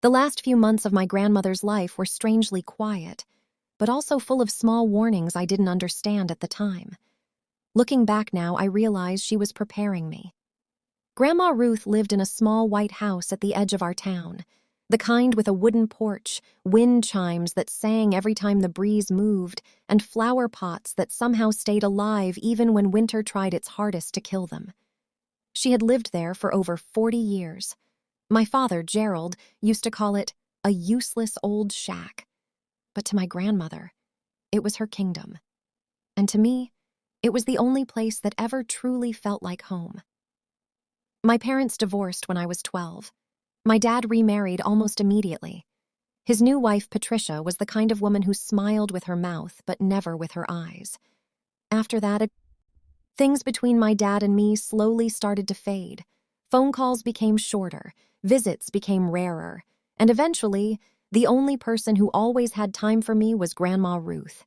The last few months of my grandmother's life were strangely quiet, but also full of small warnings I didn't understand at the time. Looking back now, I realize she was preparing me. Grandma Ruth lived in a small white house at the edge of our town, the kind with a wooden porch, wind chimes that sang every time the breeze moved, and flower pots that somehow stayed alive even when winter tried its hardest to kill them. She had lived there for over 40 years. My father, Gerald, used to call it a useless old shack. But to my grandmother, it was her kingdom. And to me, it was the only place that ever truly felt like home. My parents divorced when I was 12. My dad remarried almost immediately. His new wife, Patricia, was the kind of woman who smiled with her mouth but never with her eyes. After that, things between my dad and me slowly started to fade. Phone calls became shorter, visits became rarer, and eventually, the only person who always had time for me was Grandma Ruth.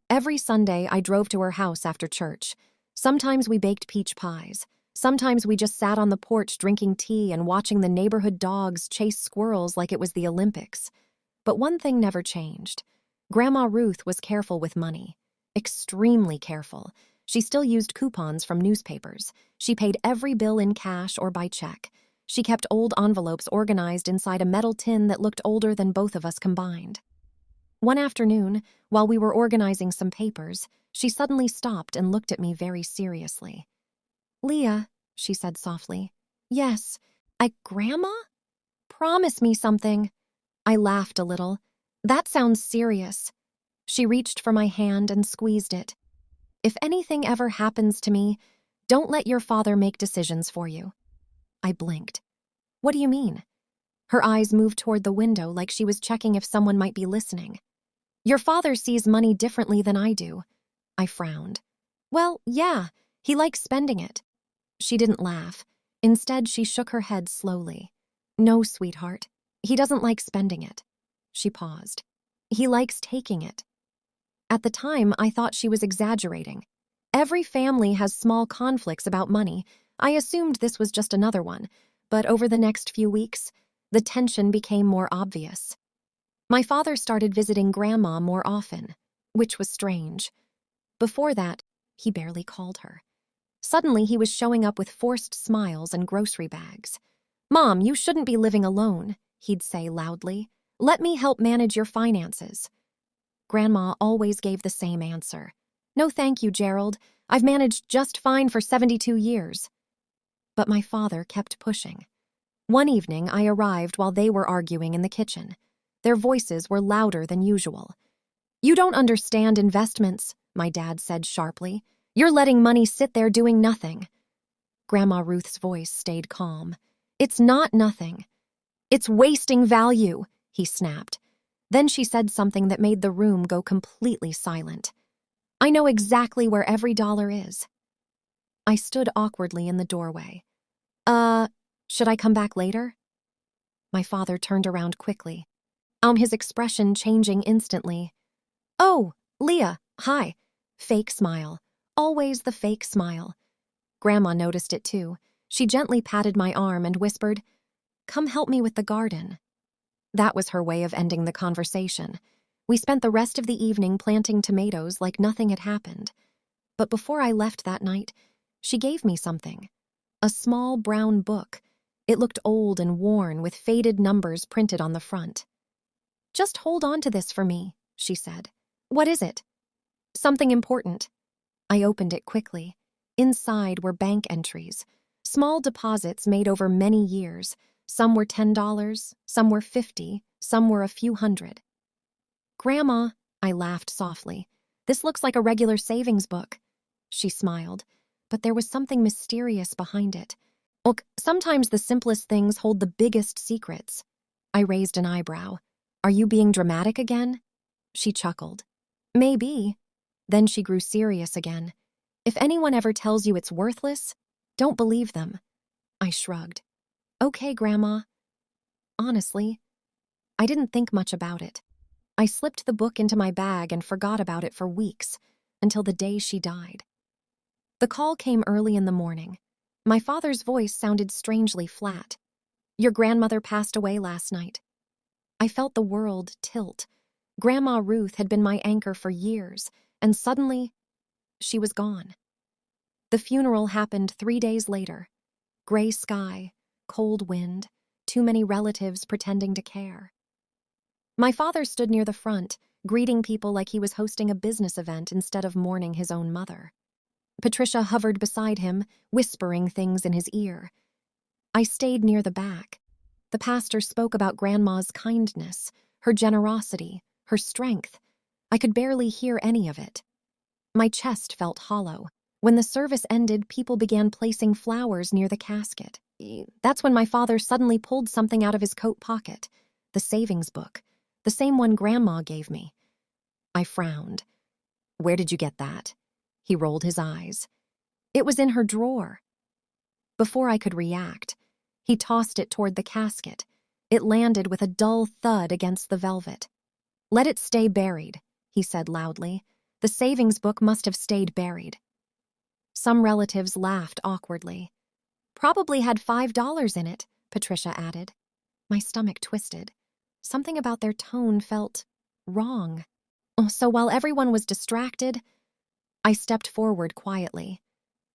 Every Sunday, I drove to her house after church. Sometimes we baked peach pies. Sometimes we just sat on the porch drinking tea and watching the neighborhood dogs chase squirrels like it was the Olympics. But one thing never changed. Grandma Ruth was careful with money. Extremely careful. She still used coupons from newspapers. She paid every bill in cash or by check. She kept old envelopes organized inside a metal tin that looked older than both of us combined. One afternoon, while we were organizing some papers, she suddenly stopped and looked at me very seriously. "Leah," she said softly. "Yes, Grandma? Promise me something." I laughed a little. "That sounds serious." She reached for my hand and squeezed it. "If anything ever happens to me, don't let your father make decisions for you." I blinked. "What do you mean?" Her eyes moved toward the window like she was checking if someone might be listening. "Your father sees money differently than I do." I frowned. "Well, yeah, he likes spending it." She didn't laugh. Instead, she shook her head slowly. "No, sweetheart, he doesn't like spending it." She paused. "He likes taking it." At the time, I thought she was exaggerating. Every family has small conflicts about money. I assumed this was just another one, but over the next few weeks, the tension became more obvious. My father started visiting Grandma more often, which was strange. Before that, he barely called her. Suddenly, he was showing up with forced smiles and grocery bags. "Mom, you shouldn't be living alone," he'd say loudly. "Let me help manage your finances." Grandma always gave the same answer. "No thank you, Gerald. I've managed just fine for 72 years. But my father kept pushing. One evening, I arrived while they were arguing in the kitchen. Their voices were louder than usual. "You don't understand investments," my dad said sharply. "You're letting money sit there doing nothing." Grandma Ruth's voice stayed calm. "It's not nothing. It's wasting value," he snapped. Then she said something that made the room go completely silent. "I know exactly where every dollar is." I stood awkwardly in the doorway. Should I come back later?" My father turned around quickly. His expression changing instantly. "Oh, Leah, hi." Fake smile. Always the fake smile. Grandma noticed it too. She gently patted my arm and whispered, "Come help me with the garden." That was her way of ending the conversation. We spent the rest of the evening planting tomatoes like nothing had happened. But before I left that night, she gave me something. A small brown book. It looked old and worn with faded numbers printed on the front. "Just hold on to this for me," she said. "What is it?" "Something important." I opened it quickly. Inside were bank entries, small deposits made over many years. Some were $10, some were $50, some were a few hundred. "Grandma," I laughed softly, "this looks like a regular savings book." She smiled, but there was something mysterious behind it. "Look, sometimes the simplest things hold the biggest secrets." I raised an eyebrow. "Are you being dramatic again?" She chuckled. "Maybe." Then she grew serious again. "If anyone ever tells you it's worthless, don't believe them." I shrugged. "Okay, Grandma." Honestly, I didn't think much about it. I slipped the book into my bag and forgot about it for weeks, until the day she died. The call came early in the morning. My father's voice sounded strangely flat. "Your grandmother passed away last night." I felt the world tilt. Grandma Ruth had been my anchor for years, and suddenly, she was gone. The funeral happened 3 days later. Gray sky, cold wind, too many relatives pretending to care. My father stood near the front, greeting people like he was hosting a business event instead of mourning his own mother. Patricia hovered beside him, whispering things in his ear. I stayed near the back. The pastor spoke about Grandma's kindness, her generosity, her strength. I could barely hear any of it. My chest felt hollow. When the service ended, people began placing flowers near the casket. That's when my father suddenly pulled something out of his coat pocket, the savings book, the same one Grandma gave me. I frowned. "Where did you get that?" He rolled his eyes. "It was in her drawer." Before I could react, he tossed it toward the casket. It landed with a dull thud against the velvet. "Let it stay buried," he said loudly. "The savings book must have stayed buried." Some relatives laughed awkwardly. "Probably had $5 in it," Patricia added. My stomach twisted. Something about their tone felt wrong. So while everyone was distracted, I stepped forward quietly.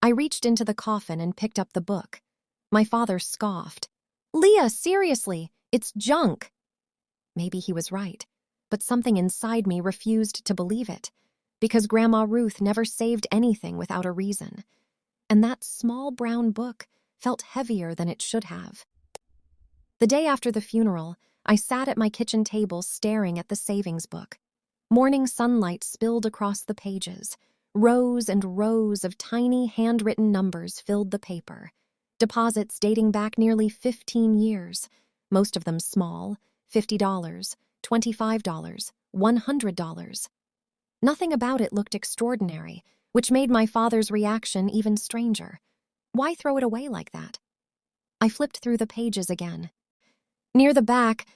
I reached into the coffin and picked up the book. My father scoffed. "Leah, seriously, it's junk." Maybe he was right, but something inside me refused to believe it, because Grandma Ruth never saved anything without a reason. And that small brown book felt heavier than it should have. The day after the funeral, I sat at my kitchen table staring at the savings book. Morning sunlight spilled across the pages. Rows and rows of tiny handwritten numbers filled the paper. Deposits dating back nearly 15 years, most of them small, $50, $25, $100. Nothing about it looked extraordinary, which made my father's reaction even stranger. Why throw it away like that? I flipped through the pages again. Near the back,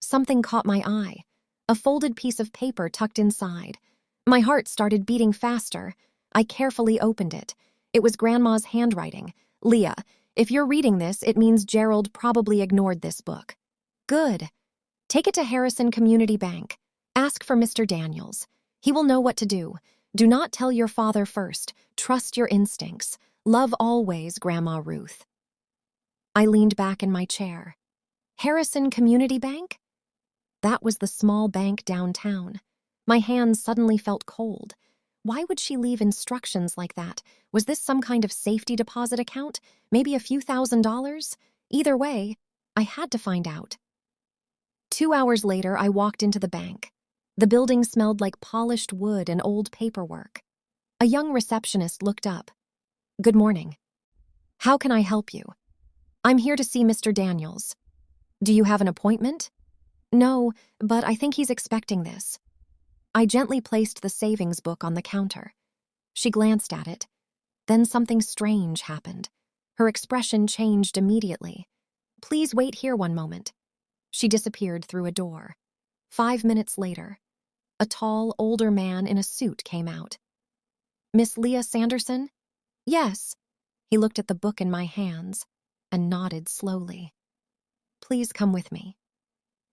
something caught my eye. A folded piece of paper tucked inside. My heart started beating faster. I carefully opened it. It was Grandma's handwriting. "Leah, if you're reading this, it means Gerald probably ignored this book." "Good. Take it to Harrison Community Bank. Ask for Mr. Daniels. He will know what to do. Do not tell your father first. Trust your instincts. Love always, Grandma Ruth." I leaned back in my chair. Harrison Community Bank? That was the small bank downtown. My hands suddenly felt cold. Why would she leave instructions like that? Was this some kind of safety deposit account? Maybe a few $1,000s? Either way, I had to find out. 2 hours later, I walked into the bank. The building smelled like polished wood and old paperwork. A young receptionist looked up. "Good morning. How can I help you?" "I'm here to see Mr. Daniels." "Do you have an appointment?" "No, but I think he's expecting this." I gently placed the savings book on the counter. She glanced at it. Then something strange happened. Her expression changed immediately. "Please wait here one moment." She disappeared through a door. 5 minutes later, a tall, older man in a suit came out. "Miss Leah Sanderson?" "Yes." He looked at the book in my hands and nodded slowly. "Please come with me."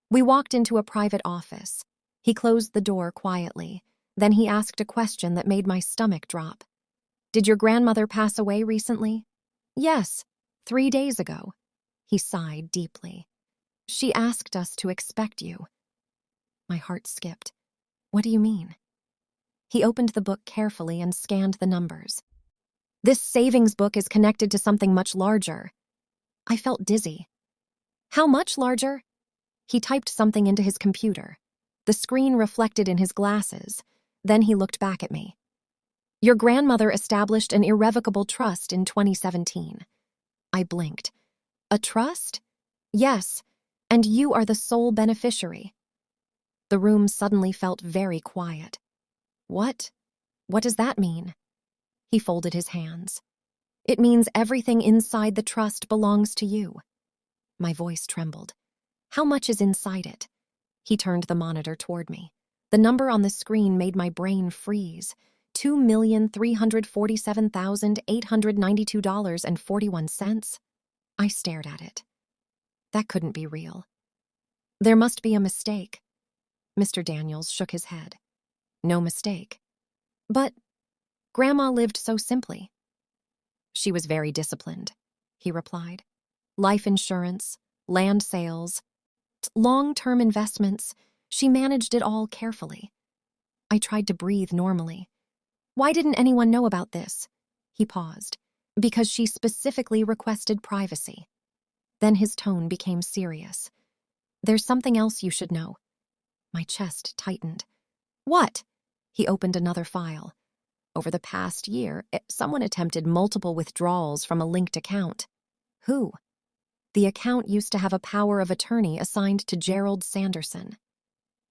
We walked into a private office. He closed the door quietly. Then he asked a question that made my stomach drop. "Did your grandmother pass away recently?" "Yes, 3 days ago." He sighed deeply. "She asked us to expect you." My heart skipped. "What do you mean?" He opened the book carefully and scanned the numbers. "This savings book is connected to something much larger." I felt dizzy. "How much larger?" He typed something into his computer. The screen reflected in his glasses. Then he looked back at me. "Your grandmother established an irrevocable trust in 2017. I blinked. "A trust?" "Yes, and you are the sole beneficiary." The room suddenly felt very quiet. What? What does that mean?" He folded his hands. "It means everything inside the trust belongs to you." My voice trembled. "How much is inside it?" He turned the monitor toward me. The number on the screen made my brain freeze. $2,347,892.41. I stared at it. That couldn't be real. There must be a mistake. Mr. Daniels shook his head. No mistake. But Grandma lived so simply. She was very disciplined, he replied. Life insurance, land sales, long-term investments, she managed it all carefully. I tried to breathe normally. Why didn't anyone know about this? He paused. Because she specifically requested privacy. Then his tone became serious. There's something else you should know. My chest tightened. What? He opened another file. Over the past year, someone attempted multiple withdrawals from a linked account. Who? The account used to have a power of attorney assigned to Gerald Sanderson.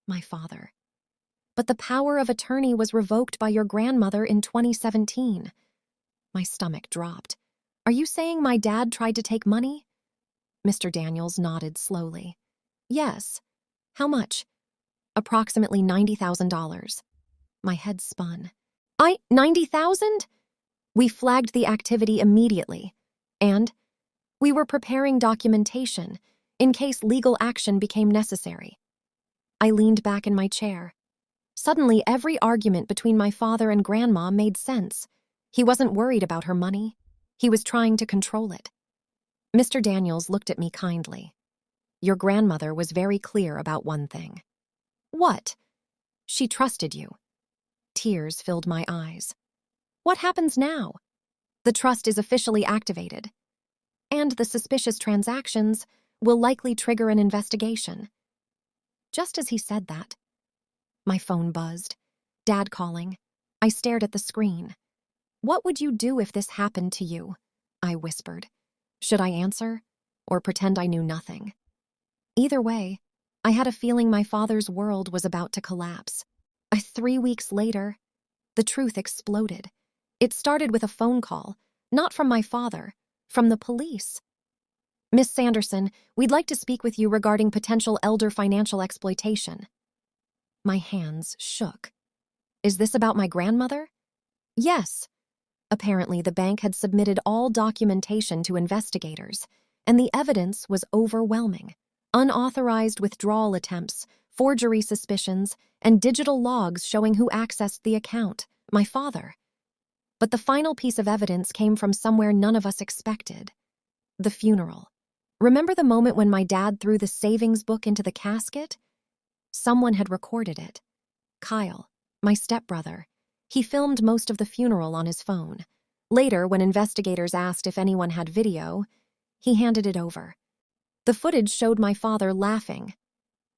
My father. But the power of attorney was revoked by your grandmother in 2017. My stomach dropped. Are you saying my dad tried to take money? Mr. Daniels nodded slowly. Yes. How much? Approximately $90,000. My head spun. 90,000? We flagged the activity immediately. And we were preparing documentation in case legal action became necessary. I leaned back in my chair. Suddenly, every argument between my father and Grandma made sense. He wasn't worried about her money. He was trying to control it. Mr. Daniels looked at me kindly. Your grandmother was very clear about one thing. What? She trusted you. Tears filled my eyes. What happens now? The trust is officially activated. And the suspicious transactions will likely trigger an investigation. Just as he said that, my phone buzzed. Dad calling. I stared at the screen. What would you do if this happened to you? I whispered. Should I answer or pretend I knew nothing? Either way, I had a feeling my father's world was about to collapse. 3 weeks later, the truth exploded. It started with a phone call, not from my father, from the police. Miss Sanderson, we'd like to speak with you regarding potential elder financial exploitation. My hands shook. Is this about my grandmother? Yes. Apparently, the bank had submitted all documentation to investigators, and the evidence was overwhelming. Unauthorized withdrawal attempts, forgery suspicions, and digital logs showing who accessed the account, my father. But the final piece of evidence came from somewhere none of us expected. The funeral. Remember the moment when my dad threw the savings book into the casket? Someone had recorded it. Kyle, my stepbrother. He filmed most of the funeral on his phone. Later, when investigators asked if anyone had video, he handed it over. The footage showed my father laughing.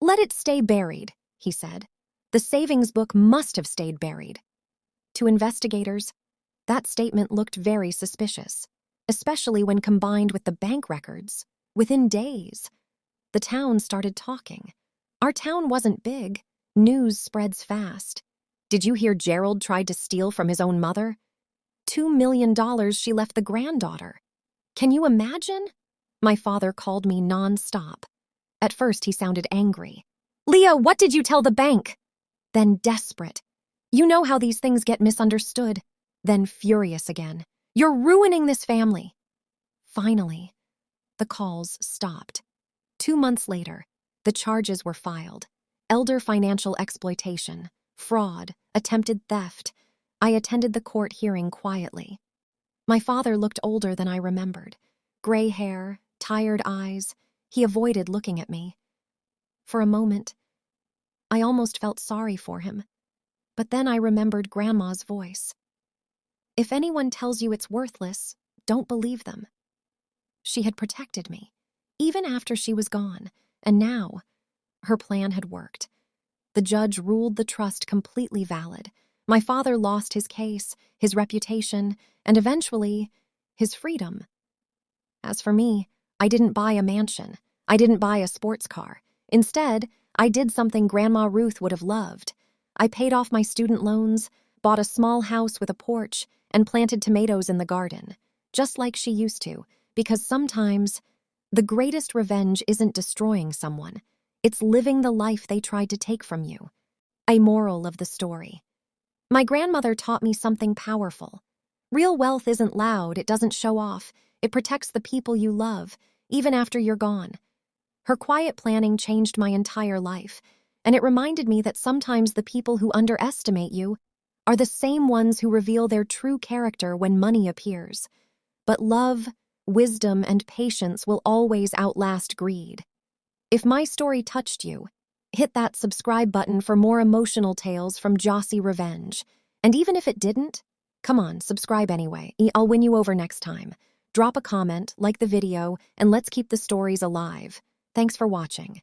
Let it stay buried, he said. The savings book must have stayed buried. To investigators, that statement looked very suspicious, especially when combined with the bank records. Within days, the town started talking. Our town wasn't big. News spreads fast. Did you hear Gerald tried to steal from his own mother? $2 million she left the granddaughter. Can you imagine? My father called me non-stop. At first, he sounded angry. Leah, what did you tell the bank? Then desperate. You know how these things get misunderstood. Then furious again. You're ruining this family. Finally, the calls stopped. 2 months later, the charges were filed. Elder financial exploitation, fraud, attempted theft. I attended the court hearing quietly. My father looked older than I remembered. Gray hair, tired eyes. He avoided looking at me. For a moment, I almost felt sorry for him. But then I remembered Grandma's voice. If anyone tells you it's worthless, don't believe them. She had protected me, even after she was gone, and now, her plan had worked. The judge ruled the trust completely valid. My father lost his case, his reputation, and eventually, his freedom. As for me, I didn't buy a mansion. I didn't buy a sports car. Instead, I did something Grandma Ruth would have loved. I paid off my student loans, bought a small house with a porch, and planted tomatoes in the garden, just like she used to, because sometimes the greatest revenge isn't destroying someone. It's living the life they tried to take from you. A moral of the story. My grandmother taught me something powerful. Real wealth isn't loud, it doesn't show off. It protects the people you love, even after you're gone. Her quiet planning changed my entire life, and it reminded me that sometimes the people who underestimate you are the same ones who reveal their true character when money appears. But love, wisdom, and patience will always outlast greed. If my story touched you, hit that subscribe button for more emotional tales from Jossy Revenge. And even if it didn't, come on, subscribe anyway. I'll win you over next time. Drop a comment, like the video, and let's keep the stories alive. Thanks for watching.